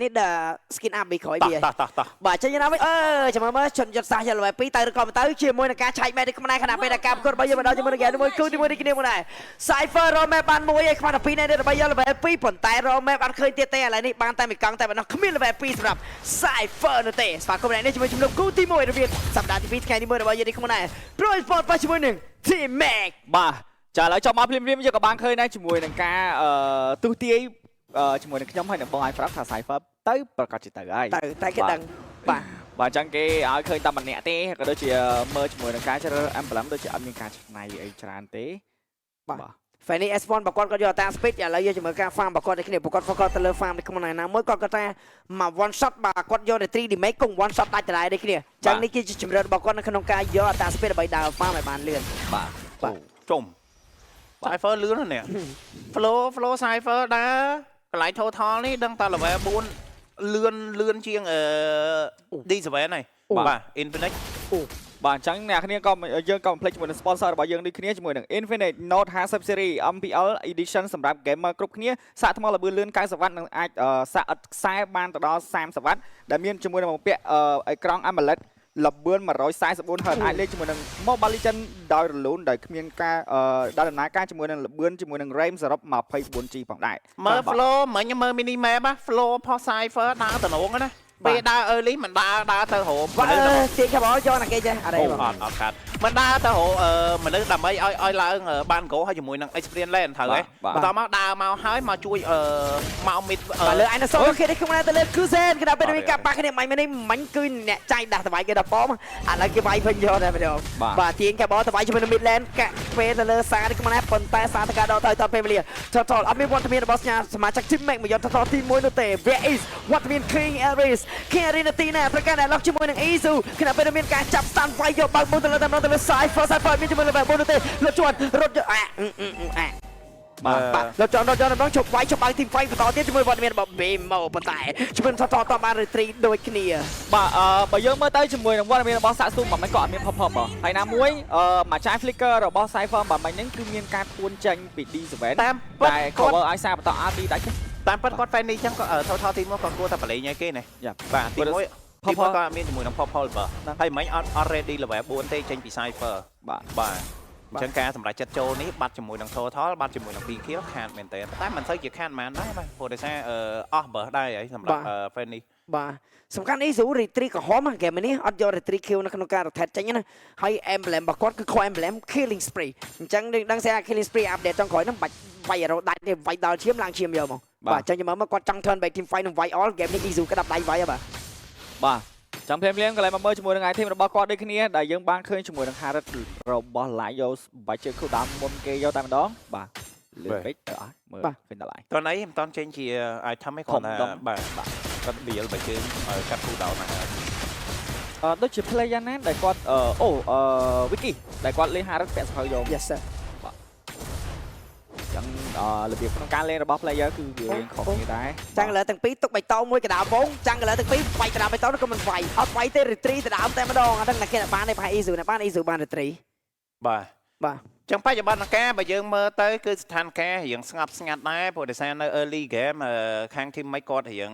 នេះដល់ skin up ពីក្រោយវាបាទចឹងណាវិញចាំមើលជនយុទ្ធសាស្ត្រយកល្បែ2ទៅឬក៏មិនទៅជាមួយនឹងការឆែកមែននេះខ្មែរខណៈពេលដែលការប្រកួតរបស់យើងមកដល់ជាមួយនឹងហ្គេមមួយគូជាមួយនេះគ្នាមកដែរ Cypher រ៉ូមែបានមួយឯខ្វះតែ2នៃរបស់យកល្បែ2ប៉ុន្តែរ៉ូមែបានឃើញទៀតទេឥឡូវនេះបានតែមួយកង់តែប៉ុណ្ណោះគ្មានល្បែ2សម្រាប់ Cypher នោះទេស្វាគមន៍នេះជាមួយជំនុំគូទី1របៀបសប្តាហ៍ទី2ថ្ងៃទី1របស់យើងនេះគ្នាដែរ Pro Sport ប៉ះជាមួយនឹង Team Mac បាទចាឥឡូវចុះមកភ្លាមៗយើងក៏បានឃើញដែរជាមួយនឹងការទុះទាយជាមួយនឹងខ្ញុំហើយនឹងបងឲ្យប្រាប់ថា Cypher ទៅប្រកាសជាទៅហើយតែគេដឹងបាទអញ្ចឹងគេឲ្យឃើញតែម្នាក់ទេក៏ដូចជាមើលជាមួយនឹងការជ្រើស emblem ដូចជាអត់មានការឆ្នៃអីច្រើនទេបាទ Fanny S1 បើគាត់យកតា speed ឥឡូវយើងជាមួយការ farm បើគាត់នេះគ្នាបើគាត់ focus ទៅលើ farm នេះក្នុងណាមួយគាត់គាត់ថាមក one shot បាទគាត់យកតែ 3D make គង់ one shot ដាច់ដដែលនេះគ្នាអញ្ចឹងនេះគឺជាជំរឿនរបស់គាត់នៅក្នុងការយកតា speed ដើម្បីដើរ farm ឲ្យបានលឿនបាទជុំ Cypher លឿនណាស់ flow Cypher ដើរកន្លែង total នេះដឹងតែ level 4លឿនជាងD7 ហើយបាទ Infinite បាទអញ្ចឹងអ្នកគ្នាក៏យើងក៏ complete ជាមួយនឹង sponsor របស់យើងនេះគ្នាជាមួយនឹង Infinite Note 50 Series MPL Edition សម្រាប់ gamer គ្រប់គ្នាសាកថ្មល្បឿនលឿន90 W និងអាចសាកអត់ខ្សែបានទៅដល់30 W ដែលមានជាមួយនឹងបំពាក់អេក្រង់ AMOLED ល្បឿន 144Hz អាចលេងជាមួយនឹង Mobile Legends ដោយរលូនដោយគ្មានការដំណើរការជាមួយនឹងល្បឿនជាមួយនឹង RAM សរុប 24G ផងដែរមើល flow មិញមើល mini map flow ផុស Cypher ដើរតំណងណាពេលដើរ early មិនដើរទៅរោមទាញខាបយកណាគេចេះអត់ទេបងអត់កាត់មិនដើរទៅរោមនុស្សដើម្បីឲ្យឡើងបានគោហើយជាមួយនឹង experience land ត្រូវហ៎បន្តមកដើរមកហើយមកជួយមក mid លើ Dinosaur គេនេះខ្ញុំទៅលើ Cruzen គេដល់ពេលមានការប៉ះគ្នាមិញគឺអ្នកចាញ់ដាស់តវ៉ៃគេដល់ប៉មឥឡូវគេវាយវិញយកតែម្ដងបាទទាញខាបតវ៉ៃជាមួយនឹង mid land កាក់ពេលទៅលើសានេះខ្ញុំណាប៉ុន្តែសាតកាដកទៅតពេលវេលា Total អត់មានវត្តមានរបស់សមាជិក Team Mac មកយក Total ទី1នោះទេ There is វត្តមាន King Ares King Arena ទីណាប្រកាសតែឡុកជាមួយនឹង Isu ខណៈពេលមានការចាប់ stand វាយយកបើកមុនទៅលើតែម្ដងទៅលើ Cypher មានជាមួយនឹងបែបនោះទេលុតជាន់រត់បាទលោកចង់ម្ដងជប់វាយជប់បើក Team Fight បន្តទៀតជាមួយវត្តមានរបស់ Bemo ប៉ុន្តែជាមួយនឹងតបាន retreat ដូចគ្នាបាទបើយើងមើលទៅជាមួយនឹងវត្តមានរបស់សាក់ស៊ូមិនក៏អត់មានផុសៗហើយណាមួយមួយចាយ flicker របស់ Cypher បើមិនហ្នឹងគឺមានការធួនចេញពី D7 តាមតែ cover ឲ្យសារបន្ត RT ដាច់តាមពិតគាត់ fan នេះចឹងក៏ថតទីមកគាត់គួរតែបលេងឲ្យគេណាបាទទី1ទី1ក៏មានជាមួយនឹង Popol បើហើយមិញអត់ ready level 4ទេចេញពី Cypher បាទអញ្ចឹងការសម្រាប់ចិត្តចូលនេះបាត់ជាមួយនឹង total បាត់ជាមួយនឹង 2 kill ខាតមែនតើតែមិនសូវជាខាតប៉ុន្មានដែរបាទព្រោះដោយសារអស់បើដែរហើយសម្រាប់ fan នេះបាទសំខាន់នេះ Zoo retreat ក្រហមហ្គេមនេះអត់យក retreat kill នៅក្នុងការ rotate ចេញណាហើយ emblem របស់គាត់គឺ core emblem killing spree អញ្ចឹងដឹងស្អា killing spree update ចុងក្រោយហ្នឹងបាច់វាយរោដាច់ទេវាយដល់ឈាមឡើងឈាមយកមកបាទអញ្ចឹងខ្ញុំមើលគាត់ចង់ turn back team fight នឹងវាយ all game នេះ Zoo ក្តាប់ដៃវាយបាទចាំភ្លាមៗកន្លែងមកមើលជាមួយនឹង item របស់គាត់ដូចគ្នាដែលយើងបានឃើញជាមួយនឹង Harrod របស់ Lios បាច់ជើគូដាមមុនគេយកតែម្ដងបាទលឿនពេកទៅអត់មើលឃើញដល់ហើយតោះនេះមិនតាន់ចេញជា item ឯងគាត់ថាបាទគាត់ deal បាច់ជើងឲ្យកាត់គូដោណាដូចជា player ណាដែលគាត់Wiki ដែលគាត់លេង Harrod ពាក់សភៅយក Yes sir ចឹងរបៀបក្នុងការលេងរបស់ player គឺវារៀងខុសគ្នាដែរចាំងលើទាំងពីរទុកបៃតងមួយកដាលវងចាំងលើទាំងពីរវាយកដាលបៃតងក៏មិនវាយអត់វាយទេ retreat ទៅដើមតែម្ដងអត់ដឹងតែគេបានទេប្រហែល Isu បាន Isu បាន retreat បាទចឹងបច្ចុប្បន្នកាលបើយើងមើលទៅគឺស្ថានភាពរៀងស្ងប់ស្ងាត់ដែរព្រោះដោយសារនៅ early game ខាង team មិនគាត់រៀង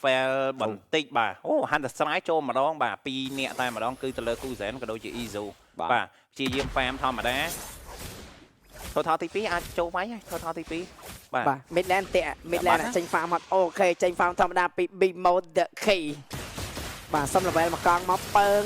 fail បន្តិចបាទអូ Hunter Strike ចូលម្ដងបាទ2នាក់តែម្ដងគឺទៅលើ Kuzen ក៏ដូចជា Isu បាទព្យាយាម farm ធម្មតាtotal ទី2អាចចូលវាយហើយ total ទី2បាទ midland តា midland ចេញ farm អត់អូខេចេញ farm ធម្មតាពី big mode the key បាទសុំ level មកកង់មកពើង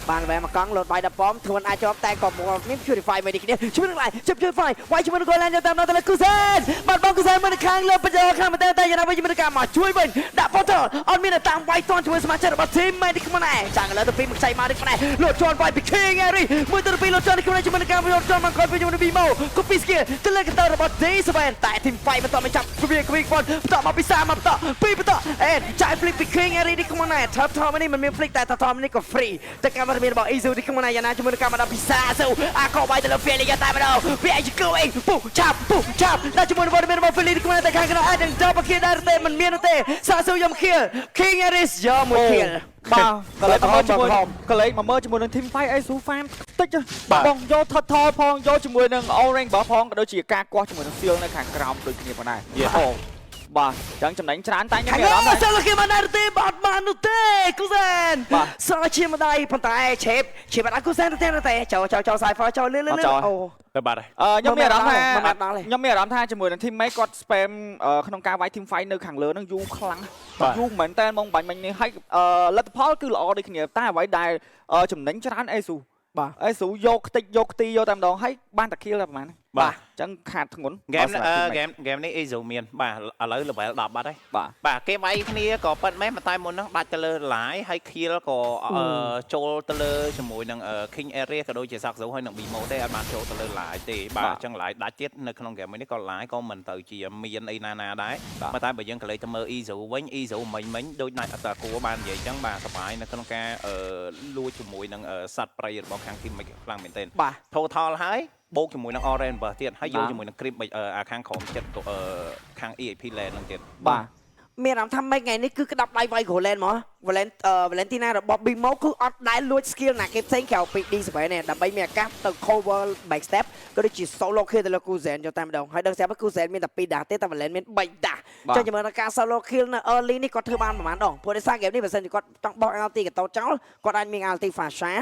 បាន level មកកង់លោតបាយដល់ប៉មធួនអាចជាប់តែក៏មាន purify មួយនេះគ្នាជួយនឹងឡាយជួយ purify វាយជាមួយនឹង goal line តាមនៅទៅលើ Kuzen បាទបង Kuzen មកខាងលើបច្ចុប្បន្នខាងតែយ៉ាងណាវិញជាមួយនឹងការមកជួយវិញដាក់ portal អត់មានតាមវាយតន់ជាមួយសមាជិករបស់ team មិននេះខ្លួនឯងចាំងលើទៅពីមកខ្ចីមកនេះខ្លួនឯងលោតជាន់វាយពី King Harry មួយទៅពីលោតជាន់នេះខ្លួនឯងជាមួយនឹងការលោតជាន់មកគាត់ពីជាមួយនឹង Bimo copy skill ទៅលើកន្តើរបស់ D7 តែ team fight បន្តមកចាប់វា quick one បន្តមកពី3មកបន្ត2បន្តចាយ flip ពី King Harry នេះខ្លួនឯង top នេះមិនមាន flick តែ top នេះក៏ free តែការមានរបស់ Isu នេះខ្លួនឯងយ៉ាងណាជាមួយនឹងការមកដល់ពី3អាក៏វាយទៅលើ Philly តែម្ដង វាអាច going ពុះឆាប់ដល់ជាមួយនឹងរបស់ Philly ខ្លួនឯងតែខាងក្រៅអាចនឹង double kill ដែរទេមិនមានទេ3យក kill King Harry យកមួយ kill បាទកន្លែងមកមើលជាមួយនឹង team fight អីស៊ូ fan តិចបងយកថតថលផងយកជាមួយនឹង orange បើផងក៏ដូចជាការគាស់ជាមួយនឹង seal នៅខាងក្រោមដូចគ្នាផងដែរ បាទអញ្ចឹងចំណេញច្រើនតែខ្ញុំ ខាង មានអារម្មណ៍ថា សិលគេមិនដែរទេបាត់បាននោះទេគូសែនសើជាម្ដាយប៉ុន្តែឆេបបាត់គូសែនទេចូលសាយហ្វចូលលឿនអូ ទៅបាត់ហើយ ខ្ញុំមានអារម្មណ៍ថា មិនដល់ទេ ខ្ញុំមានអារម្មណ៍ថាជាមួយនឹង teammate គាត់ spam ក្នុងការវាយ team fight នៅខាងលើហ្នឹងយូរខ្លាំងយូរមែនតើមកបាញ់មិញនេះហើយលទ្ធផលគឺល្អដូចគ្នាតែអ្វីដែលចំណេញច្រើនអេស៊ូ បាទ អេស៊ូយកខ្ទេចយកខ្ទីយកតែម្ដងហើយបានតែ kill តែប្រហែល បាទ អញ្ចឹងខាតធ្ងន់ ហ្គេមនេះអ៊ីហ្សូមានបាទឥឡូវ level 10បាត់ហើយ បាទ បាទគេវាយគ្នាក៏ប៉ិតមែនតែមុនហ្នឹងដាច់ទៅលើឡាយហើយ kill ក៏ចូលទៅលើជាមួយនឹង King Area ក៏ដូចជា Saxo ហើយនឹង Bimo ទេអត់បានចូលទៅលើឡាយទេបាទអញ្ចឹងឡាយដាច់ទៀតនៅក្នុងហ្គេមនេះក៏ឡាយក៏មិនទៅជាមានអីណាដែរតែបើយើងក៏លេចទៅមើល Ezo វិញ Ezo មិញដូចណាច់អត់តាគួរបាននិយាយអញ្ចឹងបាទសប្បាយនៅក្នុងការលួចជាមួយនឹងសត្វព្រៃរបស់ខាង team ខ្លាំងមែនទែន បាទ total ហើយបូកជាមួយនឹង Orange បើទៀតហើយយកជាមួយនឹង Creep ខាងក្រោមចិត្តខាង EAP Land ហ្នឹងទៀត បាទ មានអារម្មណ៍ថាមិនថ្ងៃនេះគឺក្តាប់ដៃវាយ Golan ហ្មង Valentina របស់ Bimo គឺអត់ដែលលួច skill ណាគេផ្សេងក្រៅពី D7 នេះដើម្បីមានឱកាសទៅ cover back step ក៏ដូចជា solo kill ទៅលើ Kuzen យកតែម្ដងហើយដឹងស្រាប់ Kuzen មានតែ2ដាស់ទេតែ Valen មាន3ដាស់ចង់ជាមួយនឹងការ solo kill នៅ early នេះគាត់ធ្វើបានប្រហែលដងព្រោះដោយសារ game នេះបើសិនជាគាត់ចង់បោះ LT កតោចោលគាត់អាចមាន LT Fasha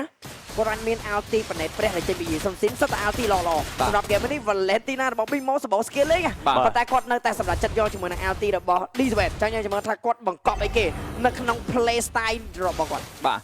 គាត់អាចមាន LT បណេតព្រះដែលចេញពីយីសុំស៊ីនសិតតែ LT ល្អសម្រាប់ game នេះ Valentina របស់ Bimo សម្បូរ skill លេងប៉ុន្តែគាត់នៅតែសម្រាប់ចិត្តយកជាមួយនឹង LT របស់ D7 ចង់ជាមួយថាគាត់បង្កប់អីគេនៅក្នុង play style របស់គាត់ បាទ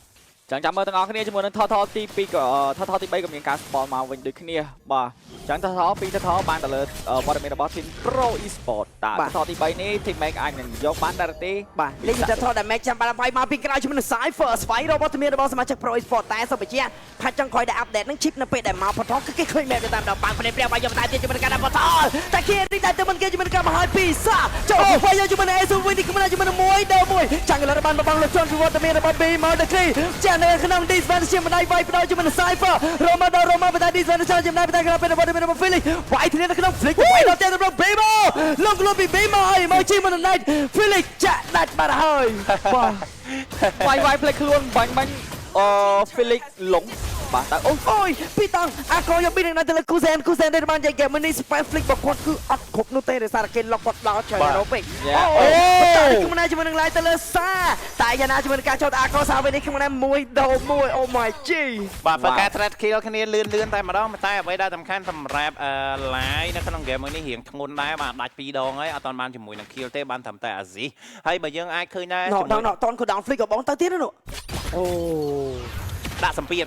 ចឹងចាំមើលទាំងអស់គ្នាជាមួយនឹង Total ទី2ក៏ Total ទី3ក៏មានការ spawn មកវិញដូចគ្នាបាទចឹង Total ពី Total បានទៅលើវត្តមានរបស់ Team Pro Esport តា Total ទី3នេះ Team Make អាចនឹងយកបានដែរទេ បាទលេង Total Damage ចាំបានវាយមកពីក្រៅជាមួយនឹង Cypher ស្វ័យរបស់វត្តមានរបស់សមាជិក Pro Esport តែសូមបញ្ជាក់ថាចង់ក្រោយដែល update នឹង chip នៅពេលដែលមក Total គឺគេឃើញ map ទៅតាមដល់បានប្រេព្រះវាយយកតែទៀតជាមួយនឹងការ Total តែគេរីតែទៅមិនគេជាមួយនឹងការបង្ហើយពីសាចូលវាយយកជាមួយនឹង Asu វិញនេះគឺមិនជាមួយនឹង1ដល់1ចាំងលើបានបងលោកជន់ពីវត្តមានរបស់ B-Mo ទៅគេចានៅក្នុង Disvan ជាម្ដាយវាយផ្ដោតជាមួយនឹង Cypher រ៉ូម៉ាដូបតា Disvan ចូលជាមួយនឹងបតាពេលរបស់ Felix វាយធ្លាក់នៅក្នុង Flick វាយដល់ទៀតរបស់ B-Mo លោកលុបពី B-Mo ហើយមកជិះមក Night Felix ចាក់ដាច់បាត់ហើយបាទ វាយផ្លេចខ្លួនបាញ់Felix លងបាទតើអូយពីតង់អាកោយកពីនឹងទៅលើ Kuzen ដែលបាននិយាយ game នេះ Spam Flick របស់គាត់គឺអត់គ្រប់នោះទេដោយសារគេលុកគាត់ដល់ច្រើនរ៉ូពេកអូតែខ្ញុំណាជាមួយនឹង Live ទៅលើសាតែយ៉ាងណាជាមួយនឹងការចូលអាកោសាវិញនេះខ្ញុំណា1ដល់1 Oh my G បាទបើការ threat kill គ្នាលឿនតែម្ដងតែអ្វីដែលសំខាន់សម្រាប់ Live នៅក្នុង game នេះរៀងធ្ងន់ដែរបាទដាច់2ដងហើយអត់ទាន់បានជាមួយនឹង kill ទេបានត្រឹមតែ Aziz ហើយបើយើងអាចឃើញដែរជាមួយតន់ក៏ down Flick ក៏បងទៅទៀតនោះអូ ដាក់សម្ពាធ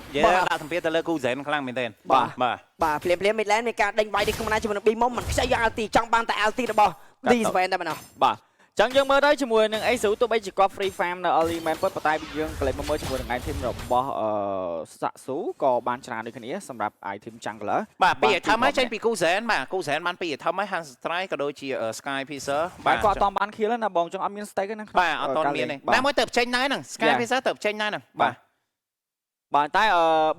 ដាក់សម្ពាធទៅលើ Kuzen ខ្លាំងមែនទែនបាទភ្លាម Midland មានការដេញវាយនេះខ្ញុំណាជាមួយនឹង Bimo មិនខ្ចីយក LT ចង់បានតែ LT របស់ D7 តែម្ដងបាទចឹងយើងមើលទៅជាមួយនឹង Asu ទោះបីជាគាត់ free farm នៅ early man ប៉ុន្តែយើងក៏លេចមកមើលជាមួយនឹង item របស់Saxo ក៏បានច្រើនដូចគ្នាសម្រាប់ item jungler បាទពី item ហើយចេញពី Kuzen បាទ Kuzen បានពី item ហើយ Hand Strike ក៏ដូចជា Sky Piercer បាទគាត់អត់បាន kill ណាបងចង់អត់មាន stake ណាបាទអត់ទាន់មានទេតែមួយទៅចេញដែរហ្នឹង Sky Piercer ទៅចេញដែរហ្នឹងបាទតែ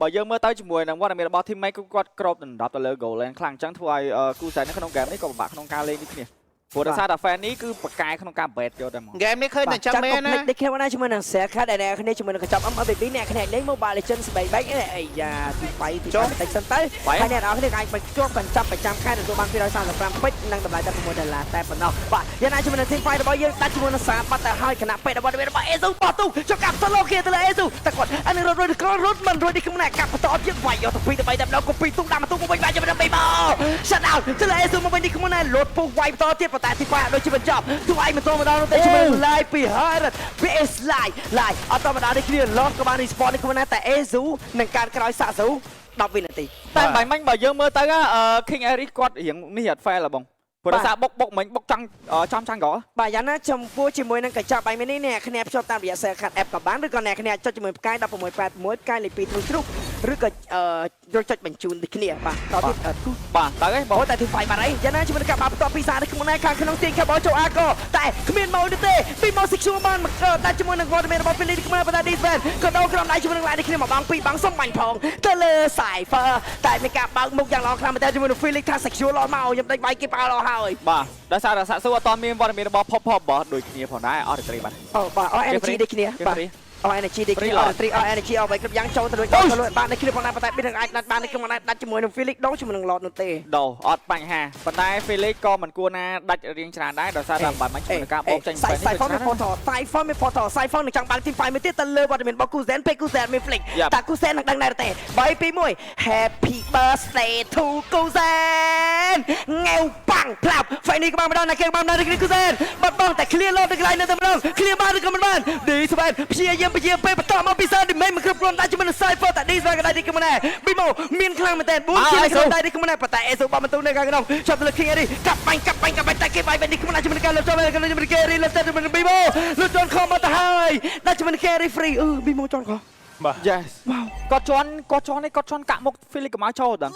បើយើងមើលទៅជាមួយនឹងវត្តមានរបស់ teammate គឺគាត់គ្របដណ្ដប់ទៅលើ goal lane ខ្លាំងអញ្ចឹងធ្វើឲ្យ Kuzen នៅក្នុង game នេះក៏ពិបាកក្នុងការលេងនេះគ្នាព្រោះដោយសារតែ fan នេះគឺបកកែក្នុងការ bet យកតែមក game នេះឃើញតែចាំមែនណានេះខ្ញុំណាជាមួយនឹង Share Card ដែលគ្នាជាមួយនឹងកញ្ចប់ MLB អ្នកគ្នាលេង Mobile Legends ស្បែកបែកអីយ៉ាទី5ទី6តិចសិនទៅហើយអ្នកនរគ្នាអាចបញ្ចុះកញ្ចប់ប្រចាំខែទទួលបាន235ពេជ្រនិងតម្លៃតែ$6តែប៉ុណ្ណោះបាទយ៉ាងណាជាមួយនឹង Team Fight របស់យើងដាច់ជាមួយនឹងសារបាត់ទៅហើយគណៈពេជ្ររបស់ Asu បោះទូចុះកាប់ solo kill ទៅលើ Asu តែគាត់អានឹងរត់មិនរួចនេះខ្ញុំណាកាប់បន្តទៀតវាយយកទៅ2ទៅ3តែម្ដងក៏ពីទុំដាក់មកទុំមកវិញវាយជាមួយនឹង Bimo shut down ទៅលើ Asu មកវិញនេះខ្ញុំណាលោតពុះវាយបន្តទៀតប៉ុន្តែទី5ដូចជាបញ្ចប់ទូឯងមិនទៅម្ដងទៅជាមួយ live ពី Harrod PS live អត់ទៅម្ដងនេះគ្នាឡតក៏បាន respawn នេះខ្លួនណាតែ Azu នឹងការក្រោយ Saxo 10វិនាទីតែបាញ់មិញបើយើងមើលទៅKing Eric គាត់រៀងនេះអត់ fail ហ៎បងព្រោះដោយសារបុកមិញបុកចង់ចាញ់ក៏បាទយ៉ាងណាចំពោះជាមួយនឹងកញ្ចប់បាញ់មិញនេះអ្នកគ្នាភ្ជាប់តាមរយៈ Share Card app ក៏បានឬក៏អ្នកគ្នាចុចជាមួយផ្កាយ1686ផ្កាយលេខ2ទ្រូងឬក៏យកចុចបញ្ជូនដូចគ្នាបាទតទៀតបាទទៅឯងបងតែទី5បាត់អីយ៉ាងណាជាមួយនឹងការបាត់បន្តពីសារនេះក្នុងខាងក្នុងទៀងខាបោចូលអាកោតែគ្មានមកទេពីមក secure បានតែជាមួយនឹងវត្តមានរបស់ Felix ក្នុងបណ្ដា Disvan ក៏ដោក្រំដៃជាមួយនឹងឡាយនេះគ្នាមកបាំង2បាំងសុំបាញ់ផងទៅលើ Cypher តែមានការបើកមុខយ៉ាងល្អខ្លាំងមែនតើជាមួយនឹង Felix ថា secure ល្អមកខ្ញុំដេញវាយគេបើល្អហើយបាទដោយសារតែ Saxo អត់ទាន់មានវត្តមានរបស់ Pop របស់ដូចគ្នាផងដែរអត់ត្រីបាទអូបាទអត់ energy ដូចគ្នាបាទ អស់ energy ទីគ្នាអស់ 3 អស់ energy អស់បីគ្រប់យ៉ាងចូលទៅលួចបាននៅគ្នាផងដែរប៉ុន្តែមានអាចបាននៅក្នុងដាច់ជាមួយនឹង Felix ដងជាមួយនឹង Lord នោះទេ ដោអត់បញ្ហាប៉ុន្តែ Felix ក៏មិនគួរណាដាច់រៀងច្រើនដែរដោយសារតែបាត់មិនជាមួយនឹងការបោកចេញពីនេះ Cypher មាន photo Cypher មាន photo Cypher នឹងចង់បាន team fight មួយទៀតទៅលើវត្តមានរបស់ Kuzen ពេល Kuzen មាន Felix តែ Kuzen នឹងដឹងដែរទេ3 2 1 Happy birthday to Kuzen ងែវប៉ាំងផ្លាប់ fight នេះក៏បានម្ដងណាគេក៏បានម្ដងនេះ Kuzen បាត់បង់តែ clear load នៅកន្លែងនៅតែម្ដង clear បានឬក៏មិនបាន D7 ព្យាយាមពេលបន្តមកពីសាឌីមេមិនគ្រប់គ្រាន់តែជាមួយនឹង Cypher តែ D7 ក៏ដែរទីkommer ដែរ Bimo មានខ្លាំងមែនតើ4ជាក្នុងដែរទីkommer ប៉ុន្តែ Aso បានបន្ទូនៅខាងក្នុងចាប់ទៅលើ King Eri កាប់បាញ់តែគេបាយនេះkommer ជាមួយនឹងការលុតចូលជាមួយនឹង Eri លុតទៅជាមួយនឹង Bimo លុតចូលខំមកទៅហើយតែជាមួយនឹង Eri free Bimo ចន់ខំ បាទ Yes គាត់ជន់នេះគាត់ជន់កាក់មុខ Felix កម្ៅចូលតា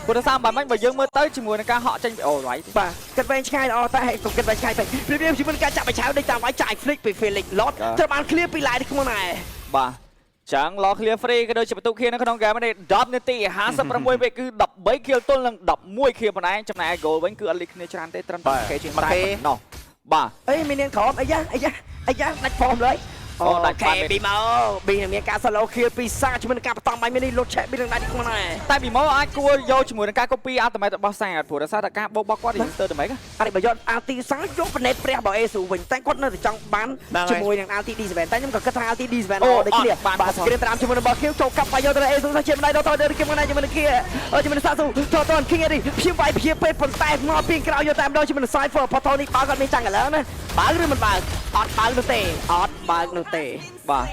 ព្រោះថាបាត់មិនបើយើងមើលទៅជាមួយនឹងការហក់ចេញពីអូរ៉ៃបាទគិតវែងឆ្ងាយល្អតែគិតវែងឆ្ងាយពេកព្រៀបជាមួយនឹងការចាក់បិឆៅដូចតាមវាយចាយ Flick ពី Felix Lot ត្រូវបាន clear ពី line នេះក្នុងដែរបាទចឹង ឡ clear free ក៏ដូចជាបន្ទុកខៀននៅក្នុងហ្គេមនេះ10នាទី56ពេលគឺ13 kill ទល់នឹង11 kill ប៉ុណ្ណេះចំណែក goal វិញគឺអត់លីកគ្នាច្រើនទេត្រឹមតែ K ជាងតែណោះបាទអីមាននាងក្រមអីយ៉ាដាច់ form លើអូដាច់ Bimo នឹងមានការ solo kill ពីសាជាមួយនឹងការបន្តបាយមាននេះលុតឆេបពីនឹងដាច់ក្នុងដែរតែ Bimo អាចគួរយកជាមួយនឹងការ copy ultimate របស់សាព្រោះដោយសារតែការបោកបោកគាត់ទៅទៅម៉េចអរិបើយក ulti សាយកបណេតព្រះរបស់ Asu វិញតែគាត់នៅតែចង់បានជាមួយនឹង ulti D7 តែខ្ញុំក៏គិតថា ulti D7 ល្អដូចគ្នាបាទ screen តាមជាមួយនឹង kill ចូលកាប់បាយយកទៅ Asu ជាម្ដាយដល់ទៅ King ជាមួយនឹង Kia ជាមួយនឹង Sasu ចូល King Eri ព្យាវាយពេលប៉ុន្តែមកពីក្រោយយកតែម្ដងជាមួយនឹង Cypher ផតនេះបើគាត់មានចាំងឥឡូវណាបើឬមិនបើអត់បើនោះទេអត់បើនោះទេបាទ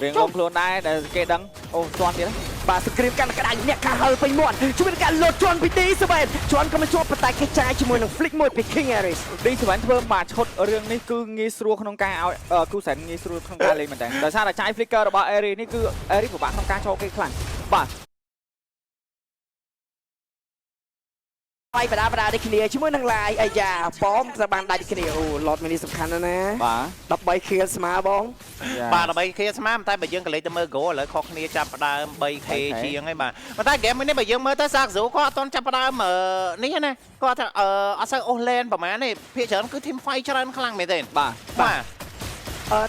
រៀងងងខ្លួនដែរដែលគេដឹងអូជាន់ទៀតបាទសង្គ្រាមកាន់ក្តាំងអ្នកខាហើពេញមាត់ជួយនឹងការលោតជាន់ពីទី7ជាន់ក៏មិនជាប់ប៉ុន្តែគេចាយជាមួយនឹង flick មួយពី King Aris ទី7ធ្វើមកឈុតរឿងនេះគឺងាយស្រួលក្នុងការឲ្យគូសែនងាយស្រួលក្នុងការលេងមែនតើដោយសារតែចាយ flicker របស់ Aris នេះគឺ Aris ពិបាកក្នុងការចូលគេខ្លាំងបាទបាយបដាដូចគ្នាជាមួយនឹង Live អាយ៉ាប៉មត្រូវបានដាច់គ្នាអូ Lot នេះសំខាន់ណាស់បាទ13 kill ស្មើបងបាទ13 kill ស្មើតែបើយើងក៏លេខទៅមើល goal ឥឡូវខុសគ្នាចាប់ផ្ដើម 3k ជាងហើយបាទប៉ុន្តែ game នេះបើយើងមើលទៅសាកស៊ូគាត់អត់ទាន់ចាប់ផ្ដើមនេះណាគាត់ថាអត់សូវអូសឡែនប្រហែលនេះភាគច្រើនគឺ team fight ច្រើនខ្លាំងមែនទេបាទ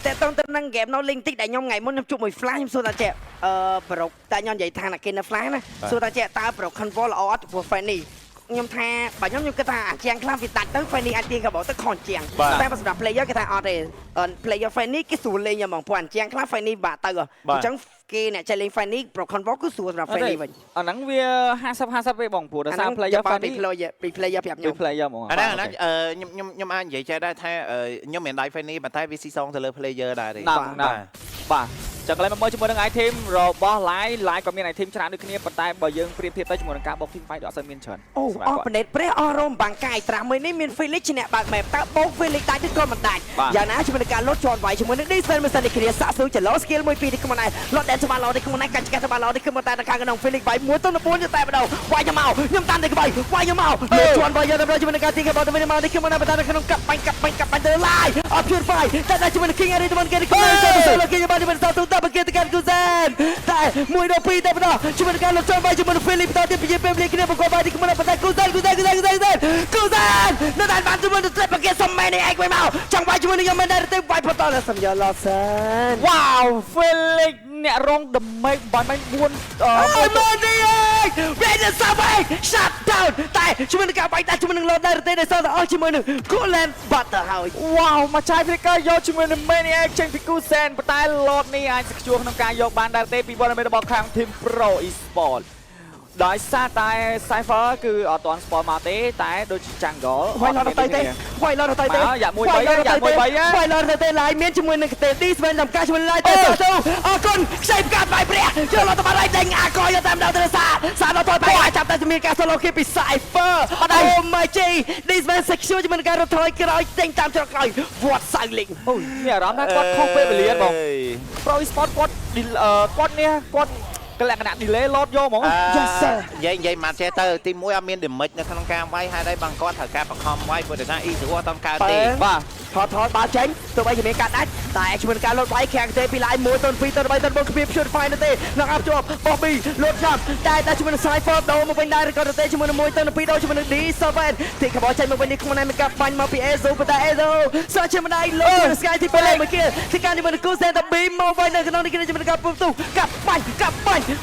តែតើទៅនឹង game នៅលេងតិចដែលខ្ញុំថ្ងៃមុនខ្ញុំជួបមួយ flash ខ្ញុំសួរថាចេះប្រុកតែខ្ញុំនិយាយថាគេនៅ flash ណាសួរថាចេះតើប្រុក control ល្អអត់ព្រោះ fan នេះខ្ញុំថាបើខ្ញុំគិតថាអាជាងខ្លាំងវាដាច់ទៅ fan នេះអាចទាញកាបោទៅខនជាងតែសម្រាប់ player គេថាអត់ទេ player fan នេះគេស្រួលលេងហ្មងព្រោះអាជាងខ្លាំង fan នេះបាក់ទៅអញ្ចឹងគេអ្នកចេះលេង fan នេះ pro control គឺស្រួលសម្រាប់ fan នេះវិញអាហ្នឹងវា50ទេបងព្រោះដោយសារ player fan នេះពី player ប្រាប់ខ្ញុំ player ហ្មងអាហ្នឹងខ្ញុំអាចនិយាយចេះដែរថាខ្ញុំមិនដៃ fan នេះប៉ុន្តែវាស៊ីសងទៅលើ player ដែរទេបាទចឹងកន្លែងមកមើលជាមួយនឹង item របស់ live ក៏មាន item ច្រើនដូចគ្នាប៉ុន្តែបើយើងប្រៀបធៀបទៅជាមួយនឹងការបោក team fight អត់សូវមានច្រើនអូអស់បណេតព្រះអស់រោមបាំងកាយត្រាស់មួយនេះមាន Felix ជាអ្នកបើក map តើបោក Felix ដាច់ឬក៏មិនដាច់យ៉ាងណាជាមួយនឹងការលុតជាន់វាយជាមួយនឹង Dispen មិនសិននេះគ្នាសាក់ស៊ូចលោ skill មួយពីរនេះខ្លួនឯងលុតដែលស្មានឡោនេះខ្លួនឯងកាច់កាត់ស្មានឡោនេះគឺមកតែខាងក្នុង Felix វាយ1ទៅ9ទៅតែម្ដងវាយខ្ញុំមកខ្ញុំតាមតែក្បាយវាយខ្ញុំមកលុតជាន់វាយទៅជាមួយនឹងការទីគេបោកទៅវិញមកនេះគឺមកតែក្នុងកាប់បាញ់ទៅ live អត់ purify តែជាមួយនឹង King Eri ទៅមកគេគឺលោកគេបានទៅទៅទៅគេទៅកាន់ Kuzen តែ1ដល់2តែម្ដងជាមួយនឹងការលុតចូលវាយជាមួយនឹង Felix តទៅពីពេលលេងគ្នាបង្កបាយទីគឺមកតែ Kuzen នៅតែបានជាមួយនឹង trap គេសុំមែនឯងវិញមកចង់វាយជាមួយនឹងខ្ញុំមែនទេវាយបន្តដល់សំយ៉ាឡូសិន Wow Felix អ្នករង damage បាញ់4អូមកនេះឯង Raiden Savage shut down តែជាមួយនឹងការបាយតែជាមួយនឹង Lord ដែរទេដែលសល់តែអស់ជាមួយនឹង Golden Butter ហើយ Wow មកចាយ Flicker យកជាមួយនឹង Maniac ចេញពី Kuzen ប៉ុន្តែ Lord នេះអាចខ្ជួសក្នុងការយកបានដែរទេពីវត្តមានរបស់ខាង Team Pro Esport ដោយសារតែ Cypher គឺអត់ទាន់ spawn មកទេតែដូច Jungle វាយឡទៅទេវាយឡទៅទេយ៉ា1 3វាយឡទៅទេឡាយមានជាមួយនឹងទេទីស្វែងតាមការជាមួយឡាយទេទៅអរគុណខ្ចីកាត់បាយព្រះយកឡទៅបានឡាយដេញអាកយកតាមដល់ទៅសាដល់ទៅបាយចាប់តែមានការ solo kill ពី Cypher អូ my G ទីស្វែង secure ជាមួយនឹងការរត់ថយក្រោយចេញតាមច្រកក្រោយវត្តសៅលីងអូយមានអារម្មណ៍ថាគាត់ខុសពេលវេលាបង Pro Esport គាត់នេះគាត់កលក្ខណៈ delay load យកហ្មង Yes sir និយាយមកចេះទៅទី1អត់មាន damage នៅក្នុងការវាយហើយដែរបងគាត់ត្រូវការបង្ខំវាយព្រោះតែថា E ស្រួលអត់តកើតទេបាទ ថតបាល់ចេញទោះបីជាមានការដាច់តែជាមួយការលោតវាយខាងទេពីឡាយ1ទៅ2ទៅ3ទៅ4គ្មានព្យួរហ្វាយនោះទេនឹងអាប់ជាប់បោះប៊ីលោតចាប់តែជាមួយនឹង Cypher ដូរមកវិញដែរក៏ទៅជាមួយនឹង1ទៅ2ដូរជាមួយនឹង D7 ទីខបចេញមកវិញនេះខ្លួនឯងមានការបាញ់មកពី Ezo ប៉ុន្តែ Ezo សោះជាម្ដាយលោត Sky ទី2មកគៀទីការជាមួយនឹង Kusen ទៅ B មកវិញនៅក្នុងនេះគឺជាមួយនឹងការពុះទូកាប់បាញ់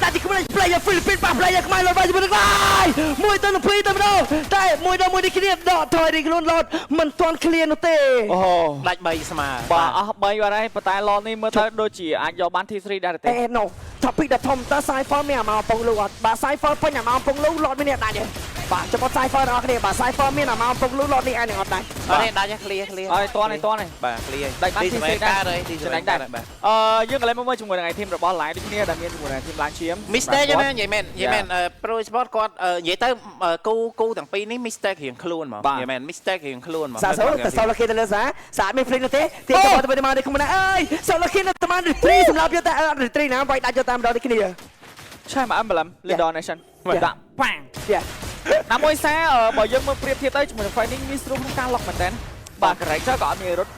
តែទីខ្លួនឯង player Philippines បា player ខ្មែរលោតវាយជាមួយនឹងឡាយ1ទៅ2ទៅម្ដងតែ1ដល់1នេះគ្នាដកថយរីខ្លួនលោតមិនទាន់ clear នោះទេ អូ ដាច់3ស្មើ បាទអស់3បាទហើយប៉ុន្តែឡតនេះមើលទៅដូចជាអាចយកបាន T3 ដែរទេ no topic ដែលធំតើ Cypher មានអាមកពងលូអត់បាទ Cypher ពេញអាមកពងលូឡតមានអ្នកដាច់ទេបាទចាំបត់ Cypher ដល់គ្នាបាទ Cypher មានអាមកពងលូឡតនេះឯងនឹងអត់ដាច់ អត់ទេដាច់ clear ហើយតន់នេះបាទ clear ដាច់បាន T3 ដែរ ទី ចំណេញដែរយើងកន្លែងមើលជាមួយនឹងឯធីមរបស់ Line ដូចគ្នាដែលមានជាមួយនឹងធីម Line ឈាម mistake ណានិយាយមែនPro Sport គាត់និយាយទៅគូទាំងពីរនេះ mistake រៀងខ្លួនហ្មងនិយាយមែន mistake រៀងខ្លួនហ្មង សាសូតែសូឡាគីទៅលើសាមាន flick នោះទេទីទៅទៅមកនេះខ្ញុំណាអើយសូឡាគីនៅតាម3សម្រាប់យកតែ3ណាវាយដាច់យកតាមដល់នេះគ្នា ឆែមក Emblem Leader Nation ដាក់ប៉ាំង ណាមួយសាបើយើងមើលប្រៀបធៀបទៅជាមួយនឹង Fighting មានស្រួលក្នុងការឡុកមែនតើបាទ character ក៏អត់មានរត់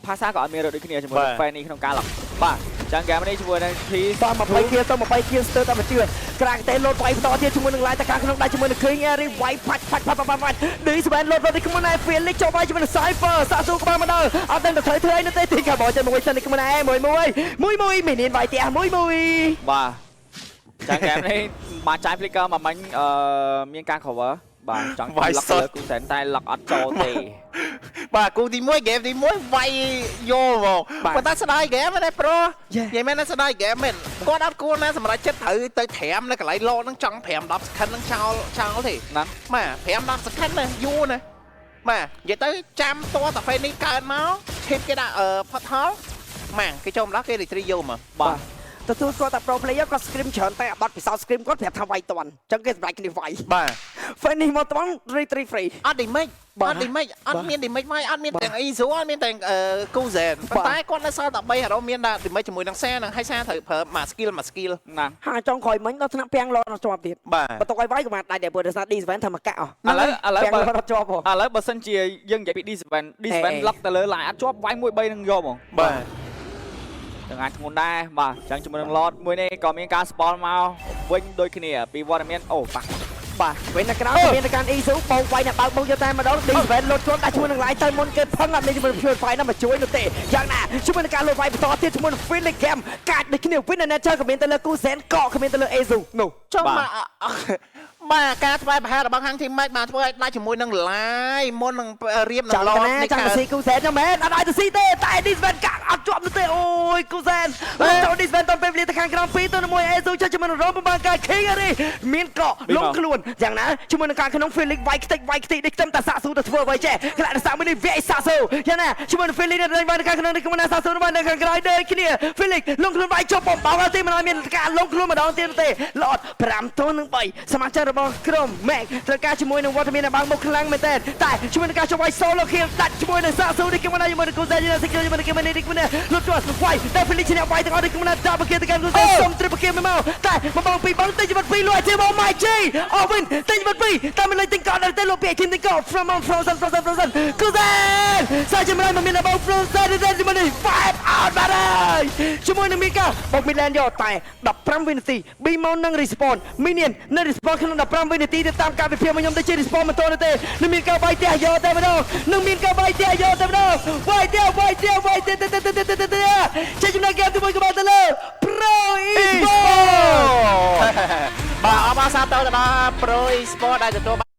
ផាសាក៏អត់មានរត់ដូចគ្នាជាមួយនឹង Fighting ក្នុងការឡុកបាទចឹងហ្គេមនេះជាមួយនឹង T តាម20 kill ទៅ20 kill ស្ទើរតែមកជឿក្រាក់តែលោតវាយបន្តទៀតជាមួយនឹង Line តកាក្នុងដៃជាមួយនឹង King Airy វាយផាច់ឌីស្វែនលោតទៅក្នុងឯ Felix ចូលវាយជាមួយនឹង Cypher សាក់ស៊ូក្បាលមកដល់អត់ដឹងទៅធ្វើអីនោះទេទីកាបោចេញមកវិញសិននេះក្នុងឯមួយមីនីនវាយទៀតមួយបាទចឹងហ្គេមនេះមកចាយ flicker មកមិញមានការ cover បាទចង់ lock លើគូសែនតែ lock អត់ចូលទេ បាទគូទី1 game ទី1វាយយកហ្មងប៉ុន្តែស្ដាយ game ណា Pro និយាយមែនណាស្ដាយ game មែនគាត់អត់គួរណាសម្រាប់ចិត្តត្រូវទៅត្រាំនៅកន្លែងលោហ្នឹងចង់5 10 second ហ្នឹងចោលទេណាបាទ5 10 second ណាយូរណាបាទនិយាយទៅចាំតតែពេលនេះកើតមកឈិបគេដាក់ផាត់ហល់ម៉ាំងគេចូលម្ដងគេរីត្រីយកមកបាទទទួលគាត់តែ pro player គាត់ scream ច្រើនតែអត់ពិសោធន៍ scream គាត់ប្រាប់ថាវាយតន់អញ្ចឹងគេសម្រេចគ្នាវាយបាទ finish មកតន់ retry free អត់ damage អត់ damage អត់មាន damage វាយអត់មានទាំង Izo អត់មានទាំងKuzen ប៉ុន្តែគាត់នៅសល់តែ3 hero មានតែ damage ជាមួយនឹងសានឹងហើយសាត្រូវប្រើមួយ skill ណាហើយចង់ក្រោយមិញដល់ថ្នាក់ពាំងលោតដល់ជាប់ទៀតបាទបន្ទាប់ឲ្យវាយក៏បានដាច់ដែរព្រោះដោយសារ D7 ធ្វើមកកាក់អស់ឥឡូវពាំងលោតដល់ជាប់ហ៎ឥឡូវបើសិនជាយើងនិយាយពី D7 lock ទៅលើ line អត់ជាប់វាយ1 3នឹងយកហ្មងបាទទាំងអាចធ្ងន់ដែរបាទចឹងជាមួយនឹង Lord មួយនេះក៏មានការ spawn មកវិញដូចគ្នាពីវត្តមានអូប៉ះបាទវិញនៅក្រៅមានតែការ Izu បងវាយអ្នកបើកបងយកតែម្ដង D7 លោតជាប់ដាក់ជាមួយនឹង line ទៅមុនគេផឹងអត់មានជាមួយ pure fight ណាមកជួយនោះទេយ៉ាងណាជាមួយនឹងការលោតវាយបន្តទៀតជាមួយនឹង Felix game កាច់ដូចគ្នា win nature ក៏មានទៅលើ Kuzen ក៏មានទៅលើ Izu នោះចុះមកបាទការធ្វើប្រហែលរបស់ខាង team mate បានធ្វើឲ្យដាច់ជាមួយនឹង line មុននឹងរៀបនឹង Lord នេះចាំស៊ី Kuzen ចឹងមែនអត់ឲ្យទៅស៊ីទេតែ D7 កាក់អត់ជាប់នោះទេអូយ Kuzen ចូល D7 ទៅពេលវេលាទៅខាងក្រោម2ទៅ1 Izu ចុះជាមួយនឹង Rom បានការ King នេះមានកក់លងខ្លួនយ៉ាងណាជាមួយនឹងការក្នុង Felix វាយខ្ទេចនេះខ្ញុំតែសាក់ស៊ូទៅធ្វើអ្វីចេះខ្លាចសាក់មួយនេះវាយសាក់ស៊ូយ៉ាងណាជាមួយនឹង Felix នៅបានការក្នុងនេះខ្ញុំណាសាក់ស៊ូបាននៅខាងក្រោយដូចគ្នា Felix លងខ្លួនវាយជាប់បំបោទេមិនឲ្យមានការលងខ្លួនម្ដងទៀតទេ Lord 5ទល់នឹង3សមាជិករបស់ក្រុម Mac ត្រូវការជាមួយនឹងវត្តមានបាំងមុខខ្លាំងមែនតើតែជាមួយនឹងការជួយវាយ solo kill ដាច់ជាមួយនឹងសាក់ស៊ូនេះខ្ញុំណាជាមួយនឹង Kuzen នេះជាមួយនឹងគេមិននេះគ្នាលុតចូលវាយតែ Felix ឈ្នះវាយទាំងអស់នេះខ្ញុំណា double kill ទៅកាន់ Kuzen សុំ triple kill មកតែមកបងពីបងទៅជីវិត2លុយជាបង My G អរវិនទៅជីវិត2តែមិនលេងទាំងកោទៅលោកពី Kim ទាំងកោ from frozen Kuzen សាច់ចម្លើយមកមានបង frozen ជាមួយនឹង5 out បាទហើយជាមួយនឹងមីកាបង Midland យកតែ15វិនាទី B-Mon នឹង respawn Minion នៅ respawn ក្នុង15វិនាទីទៅតាមការវិភាគមកខ្ញុំទៅជា respawn មិនតទេនឹងមានការវាយផ្ទះយកតែម្ដងនឹងមានការវាយផ្ទះយកតែម្ដងវាយទៀតចេញចំណុចហ្គេមទី1ក៏បានទៅលើ Pro Esport បាទអបអរសាទរទៅដល់ Pro Esport ដែលទទួល